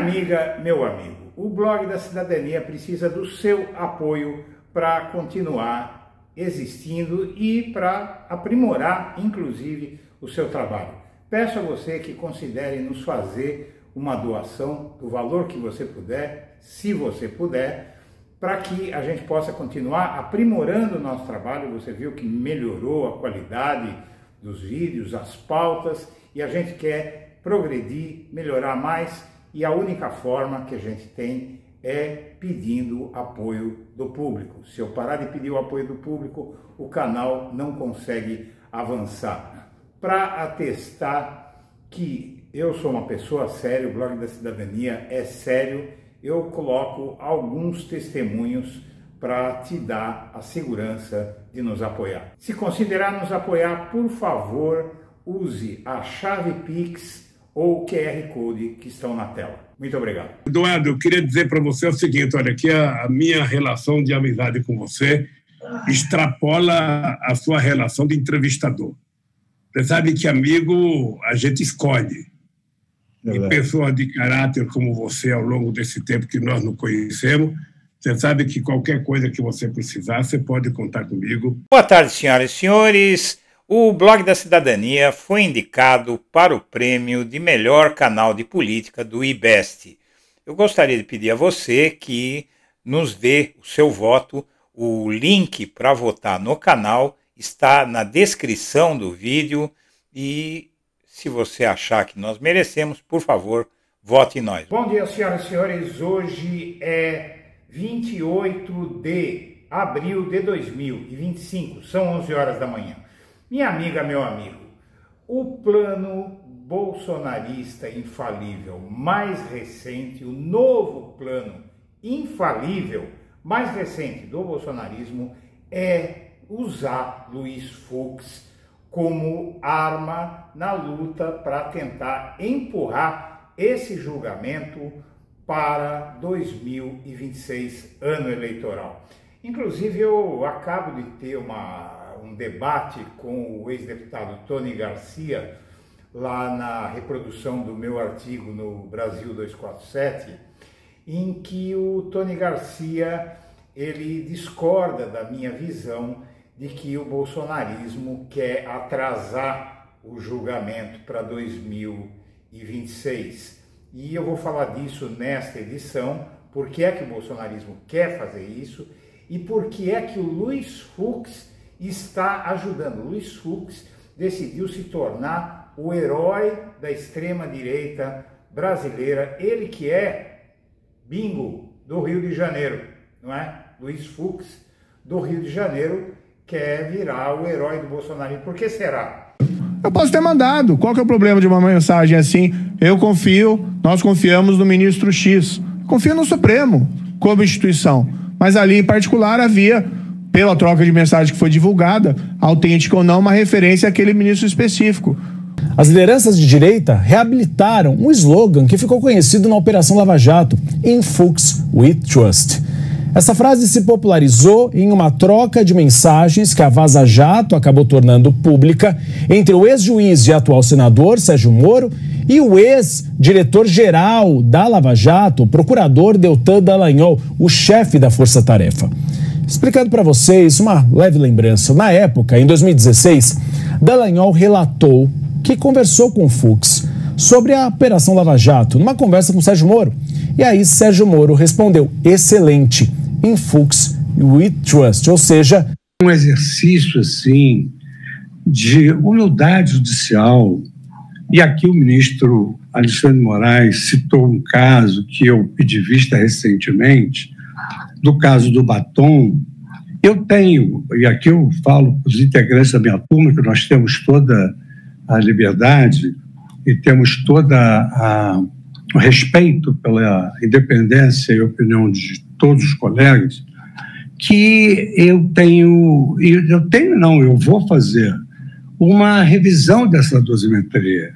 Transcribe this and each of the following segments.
amiga, meu amigo, o Blog da Cidadania precisa do seu apoio para continuar existindo e para aprimorar, inclusive, o seu trabalho. Peço a você que considere nos fazer uma doação do valor que você puder, se você puder, para que a gente possa continuar aprimorando o nosso trabalho. Você viu que melhorou a qualidade dos vídeos, as pautas, e a gente quer progredir, melhorar mais, e a única forma que a gente tem é pedindo apoio do público. Se eu parar de pedir o apoio do público, o canal não consegue avançar. Para atestar que eu sou uma pessoa séria, o Blog da Cidadania é sério, eu coloco alguns testemunhos para te dar a segurança de nos apoiar. Se considerar nos apoiar, por favor, use a chave Pix ou o QR Code que estão na tela. Muito obrigado. Eduardo, eu queria dizer para você o seguinte, olha, que a minha relação de amizade com você extrapola a sua relação de entrevistador. Você sabe que amigo a gente escolhe. E pessoas de caráter como você, ao longo desse tempo que nós nos conhecemos, você sabe que qualquer coisa que você precisar, você pode contar comigo. Boa tarde, senhoras e senhores. O Blog da Cidadania foi indicado para o prêmio de melhor canal de política do IBEST. Eu gostaria de pedir a você que nos dê o seu voto. O link para votar no canal está na descrição do vídeo e se você achar que nós merecemos, por favor, vote em nós. Bom dia, senhoras e senhores. Hoje é 28 de abril de 2025. São 11 horas da manhã. Minha amiga, meu amigo, o plano bolsonarista infalível mais recente, o novo plano infalível mais recente do bolsonarismo é usar Luiz Fux como arma na luta para tentar empurrar esse julgamento para 2026, ano eleitoral. Inclusive, eu acabo de ter um debate com o ex-deputado Tony Garcia, lá na reprodução do meu artigo no Brasil 247, em que o Tony Garcia ele discorda da minha visão de que o bolsonarismo quer atrasar o julgamento para 2026. E eu vou falar disso nesta edição, por que é que o bolsonarismo quer fazer isso e por que é que o Luiz Fux está ajudando. O Luiz Fux decidiu se tornar o herói da extrema-direita brasileira, ele que é bingo do Rio de Janeiro, não é? Luiz Fux do Rio de Janeiro quer virar o herói do Bolsonaro. Por que será? Eu posso ter mandado. Qual que é o problema de uma mensagem assim? Eu confio, nós confiamos no ministro X. Confio no Supremo como instituição. Mas ali, em particular, havia, pela troca de mensagem que foi divulgada, autêntica ou não, uma referência àquele ministro específico. As lideranças de direita reabilitaram um slogan que ficou conhecido na Operação Lava Jato, In Fux We Trust. Essa frase se popularizou em uma troca de mensagens que a Vaza Jato acabou tornando pública entre o ex-juiz e atual senador Sérgio Moro e o ex-diretor-geral da Lava Jato, o procurador Deltan Dallagnol, o chefe da Força Tarefa. Explicando para vocês uma leve lembrança. Na época, em 2016, Dallagnol relatou que conversou com o Fux sobre a Operação Lava Jato, numa conversa com Sérgio Moro. E aí Sérgio Moro respondeu, excelente, In Fux We Trust, ou seja... Um exercício, assim, de humildade judicial. E aqui o ministro Alexandre de Moraes citou um caso que eu pedi vista recentemente, do caso do batom. Eu tenho, e aqui eu falo para os integrantes da minha turma, que nós temos toda a liberdade e temos toda o respeito pela independência e opinião de todos os colegas, que eu vou fazer uma revisão dessa dosimetria.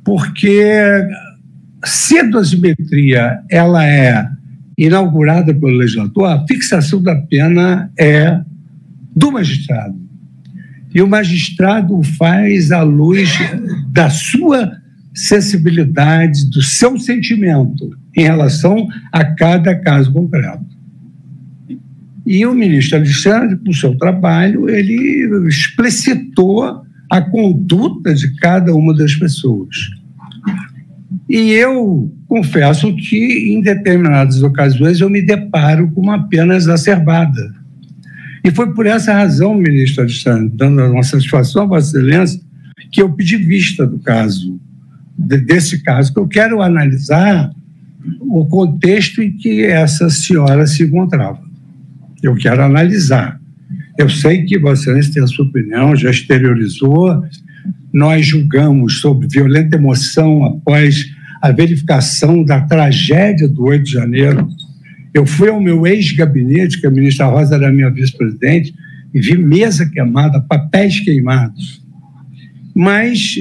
Porque se a dosimetria ela é inaugurada pelo legislador, a fixação da pena é do magistrado. E o magistrado faz à luz da sua sensibilidade do seu sentimento em relação a cada caso concreto. E o ministro Alexandre, com o seu trabalho, ele explicitou a conduta de cada uma das pessoas. E eu confesso que, em determinadas ocasiões, eu me deparo com uma pena exacerbada. E foi por essa razão, ministro Alexandre, dando uma satisfação a Vossa Excelência, que eu pedi vista do caso, desse caso, que eu quero analisar o contexto em que essa senhora se encontrava. Eu quero analisar. Eu sei que Vossa Excelência tem a sua opinião, já exteriorizou. Nós julgamos sob violenta emoção após a verificação da tragédia do 8 de janeiro. Eu fui ao meu ex-gabinete, que a ministra Rosa era minha vice-presidente, e vi mesa queimada, papéis queimados. Mas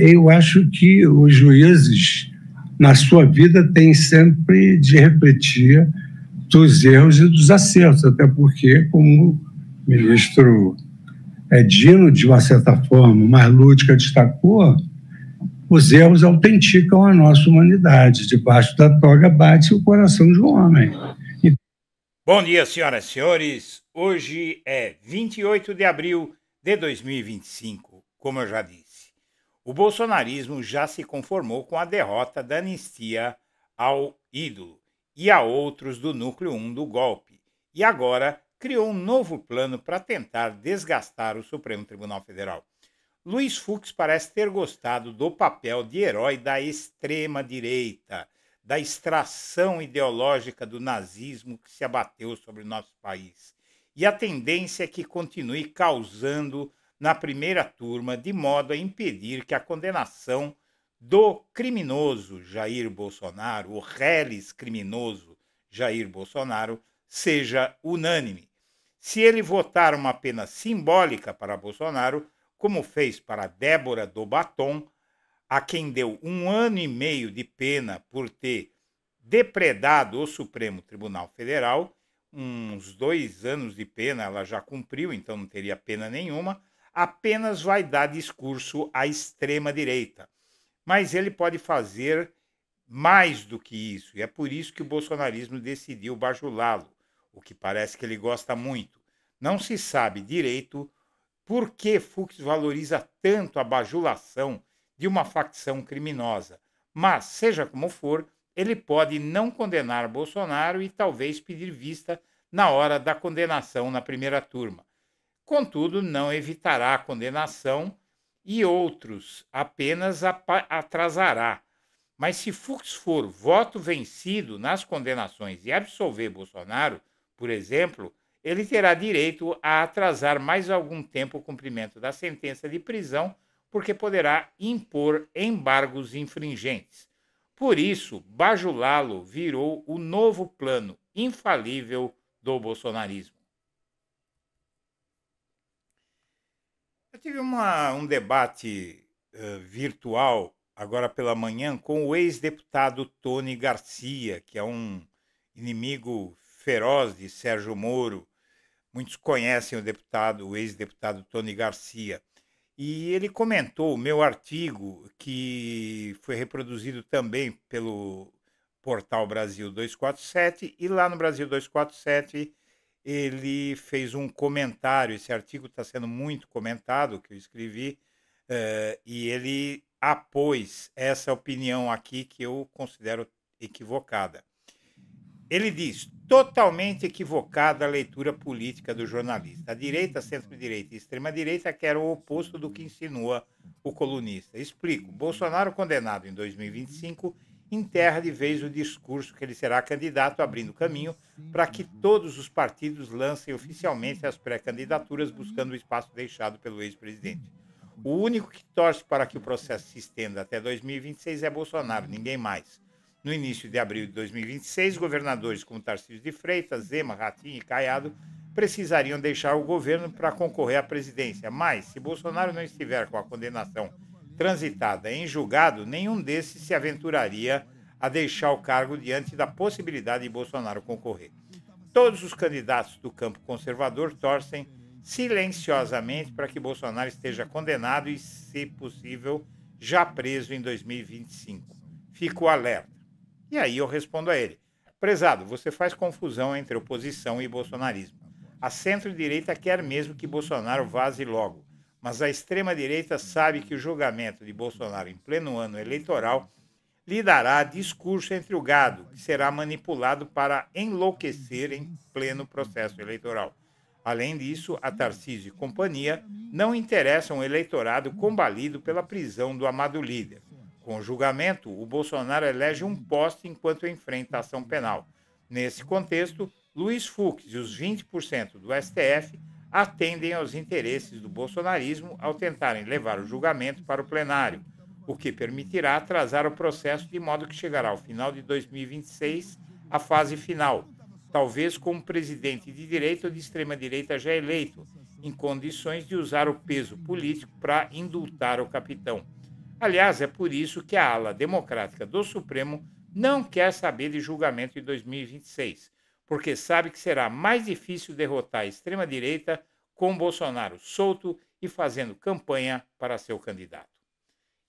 eu acho que os juízes, na sua vida, têm sempre de refletir dos erros e dos acertos, até porque, como o ministro Dino, de uma certa forma, mais lúdica, destacou, os erros autenticam a nossa humanidade. Debaixo da toga bate o coração de um homem. Bom dia, senhoras e senhores. Hoje é 28 de abril de 2025, como eu já disse. O bolsonarismo já se conformou com a derrota da anistia ao ídolo e a outros do núcleo 1 do golpe, e agora criou um novo plano para tentar desgastar o Supremo Tribunal Federal. Luiz Fux parece ter gostado do papel de herói da extrema-direita, da extração ideológica do nazismo que se abateu sobre o nosso país. E a tendência é que continue causando na primeira turma, de modo a impedir que a condenação do criminoso Jair Bolsonaro, o reles criminoso Jair Bolsonaro, seja unânime. Se ele votar uma pena simbólica para Bolsonaro, como fez para Débora do Batom, a quem deu 1 ano e meio de pena por ter depredado o Supremo Tribunal Federal, uns 2 anos de pena ela já cumpriu, então não teria pena nenhuma, apenas vai dar discurso à extrema-direita. Mas ele pode fazer mais do que isso, e é por isso que o bolsonarismo decidiu bajulá-lo, o que parece que ele gosta muito. Não se sabe direito por que Fux valoriza tanto a bajulação de uma facção criminosa, mas, seja como for, ele pode não condenar Bolsonaro e talvez pedir vista na hora da condenação na primeira turma. Contudo, não evitará a condenação e outros apenas atrasará. Mas se Fux for voto vencido nas condenações e absolver Bolsonaro, por exemplo, ele terá direito a atrasar mais algum tempo o cumprimento da sentença de prisão, porque poderá impor embargos infringentes. Por isso, bajulá-lo virou o novo plano infalível do bolsonarismo. Eu tive um debate virtual agora pela manhã com o ex-deputado Tony Garcia, que é um inimigo feroz de Sérgio Moro. Muitos conhecem o ex-deputado Tony Garcia. E ele comentou o meu artigo, que foi reproduzido também pelo portal Brasil 247, e lá no Brasil 247 ele fez um comentário. Esse artigo está sendo muito comentado, que eu escrevi, e ele apôs essa opinião aqui que eu considero equivocada. Ele diz: totalmente equivocada a leitura política do jornalista. A direita, centro-direita e extrema-direita querem o oposto do que insinua o colunista. Explico. Bolsonaro, condenado em 2025, enterra de vez o discurso que ele será candidato, abrindo caminho para que todos os partidos lancem oficialmente as pré-candidaturas, buscando o espaço deixado pelo ex-presidente. O único que torce para que o processo se estenda até 2026 é Bolsonaro, ninguém mais. No início de abril de 2026, governadores como Tarcísio de Freitas, Zema, Ratinho e Caiado precisariam deixar o governo para concorrer à presidência. Mas, se Bolsonaro não estiver com a condenação transitada em julgado, nenhum desses se aventuraria a deixar o cargo diante da possibilidade de Bolsonaro concorrer. Todos os candidatos do campo conservador torcem silenciosamente para que Bolsonaro esteja condenado e, se possível, já preso em 2025. Fico alerta. E aí eu respondo a ele: prezado, você faz confusão entre oposição e bolsonarismo. A centro-direita quer mesmo que Bolsonaro vaze logo, mas a extrema-direita sabe que o julgamento de Bolsonaro em pleno ano eleitoral lhe dará discurso entre o gado, que será manipulado para enlouquecer em pleno processo eleitoral. Além disso, a Tarcísio e companhia não interessam o eleitorado combalido pela prisão do amado líder. Com o julgamento, o Bolsonaro elege um poste enquanto enfrenta a ação penal. Nesse contexto, Luiz Fux e os 20% do STF atendem aos interesses do bolsonarismo ao tentarem levar o julgamento para o plenário, o que permitirá atrasar o processo de modo que chegará ao final de 2026 a fase final, talvez com um presidente de direita ou de extrema-direita já eleito, em condições de usar o peso político para indultar o capitão. Aliás, é por isso que a ala democrática do Supremo não quer saber de julgamento em 2026, porque sabe que será mais difícil derrotar a extrema-direita com Bolsonaro solto e fazendo campanha para seu candidato.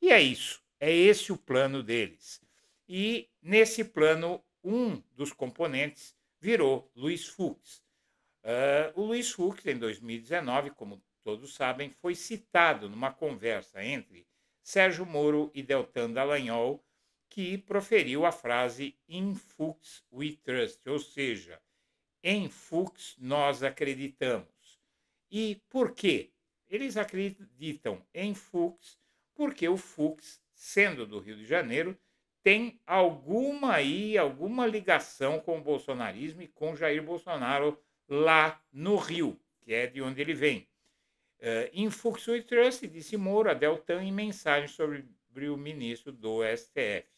E é isso, é esse o plano deles. E nesse plano, um dos componentes virou Luiz Fux. O Luiz Fux, em 2019, como todos sabem, foi citado numa conversa entre Sérgio Moro e Deltan Dallagnol, que proferiu a frase "In Fux we trust", ou seja, em Fux nós acreditamos. E por quê? Eles acreditam em Fux porque o Fux, sendo do Rio de Janeiro, tem alguma ligação com o bolsonarismo e com Jair Bolsonaro lá no Rio, que é de onde ele vem. Em Fux we trust, disse Moro a Deltan em mensagem sobre o ministro do STF.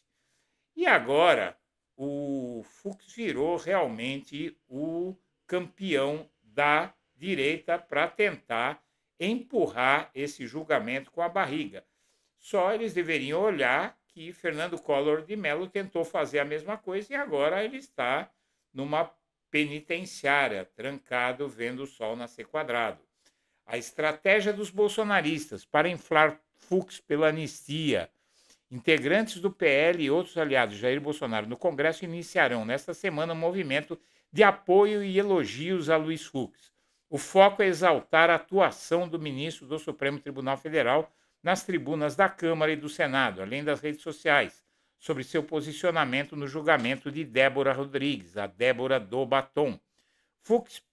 E agora o Fux virou realmente o campeão da direita para tentar empurrar esse julgamento com a barriga. Só eles deveriam olhar que Fernando Collor de Mello tentou fazer a mesma coisa e agora ele está numa penitenciária, trancado, vendo o sol nascer quadrado. A estratégia dos bolsonaristas para inflar Fux pela anistia. Integrantes do PL e outros aliados de Jair Bolsonaro no Congresso iniciarão nesta semana um movimento de apoio e elogios a Luiz Fux. O foco é exaltar a atuação do ministro do Supremo Tribunal Federal nas tribunas da Câmara e do Senado, além das redes sociais, sobre seu posicionamento no julgamento de Débora Rodrigues, a Débora do Batom. Fux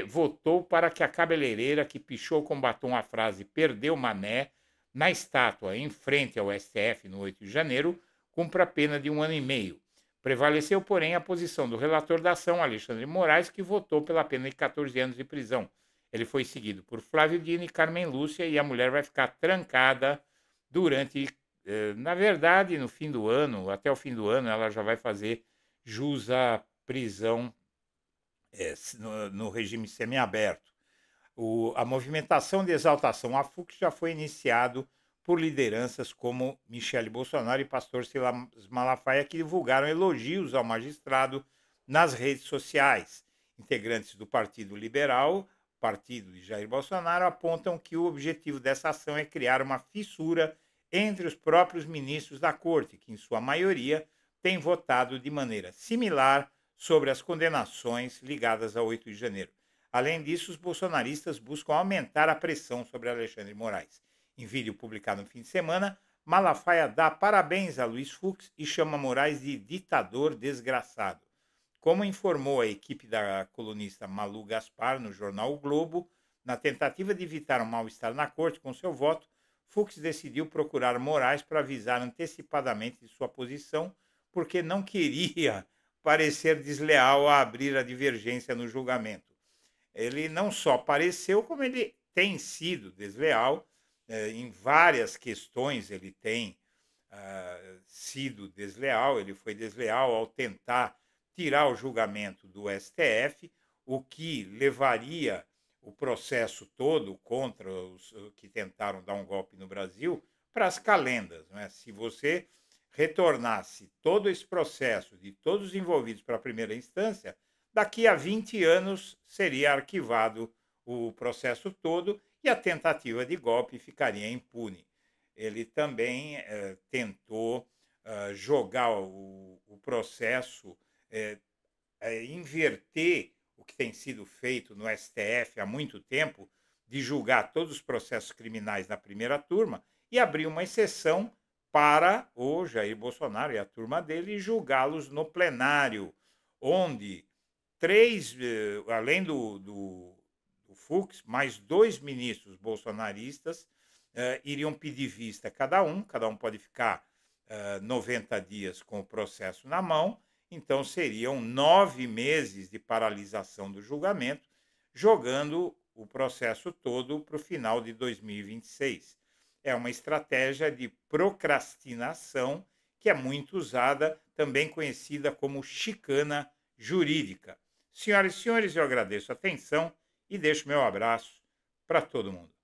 votou para que a cabeleireira que pichou com batom a frase "perdeu mané" na estátua em frente ao STF no 8 de janeiro, cumpra a pena de 1 ano e meio. Prevaleceu, porém, a posição do relator da ação, Alexandre Moraes, que votou pela pena de 14 anos de prisão. Ele foi seguido por Flávio Dino e Carmen Lúcia e a mulher vai ficar trancada durante, na verdade, no fim do ano, até o fim do ano, ela já vai fazer jus à prisão no regime semiaberto. A movimentação de exaltação a Fux já foi iniciado por lideranças como Michele Bolsonaro e pastor Silas Malafaia, que divulgaram elogios ao magistrado nas redes sociais. Integrantes do Partido Liberal, partido de Jair Bolsonaro, apontam que o objetivo dessa ação é criar uma fissura entre os próprios ministros da Corte, que, em sua maioria, têm votado de maneira similar sobre as condenações ligadas ao 8 de janeiro. Além disso, os bolsonaristas buscam aumentar a pressão sobre Alexandre Moraes. Em vídeo publicado no fim de semana, Malafaia dá parabéns a Luiz Fux e chama Moraes de ditador desgraçado. Como informou a equipe da colunista Malu Gaspar no jornal O Globo, na tentativa de evitar um mal-estar na corte com seu voto, Fux decidiu procurar Moraes para avisar antecipadamente de sua posição, porque não queria parecer desleal a abrir a divergência no julgamento. Ele não só pareceu, como ele tem sido desleal. Em várias questões ele tem sido desleal. Ele foi desleal ao tentar tirar o julgamento do STF, o que levaria o processo todo contra os que tentaram dar um golpe no Brasil para as calendas, não é? Se você retornasse todo esse processo de todos os envolvidos para a primeira instância, daqui a 20 anos seria arquivado o processo todo e a tentativa de golpe ficaria impune. ele também tentou jogar o processo, inverter o que tem sido feito no STF há muito tempo, de julgar todos os processos criminais na primeira turma e abrir uma exceção para o Jair Bolsonaro e a turma dele julgá-los no plenário, onde além do Fux, mais 2 ministros bolsonaristas iriam pedir vista cada um pode ficar 90 dias com o processo na mão, então seriam 9 meses de paralisação do julgamento, jogando o processo todo para o final de 2026. É uma estratégia de procrastinação que é muito usada, também conhecida como chicana jurídica. Senhoras e senhores, eu agradeço a atenção e deixo meu abraço para todo mundo.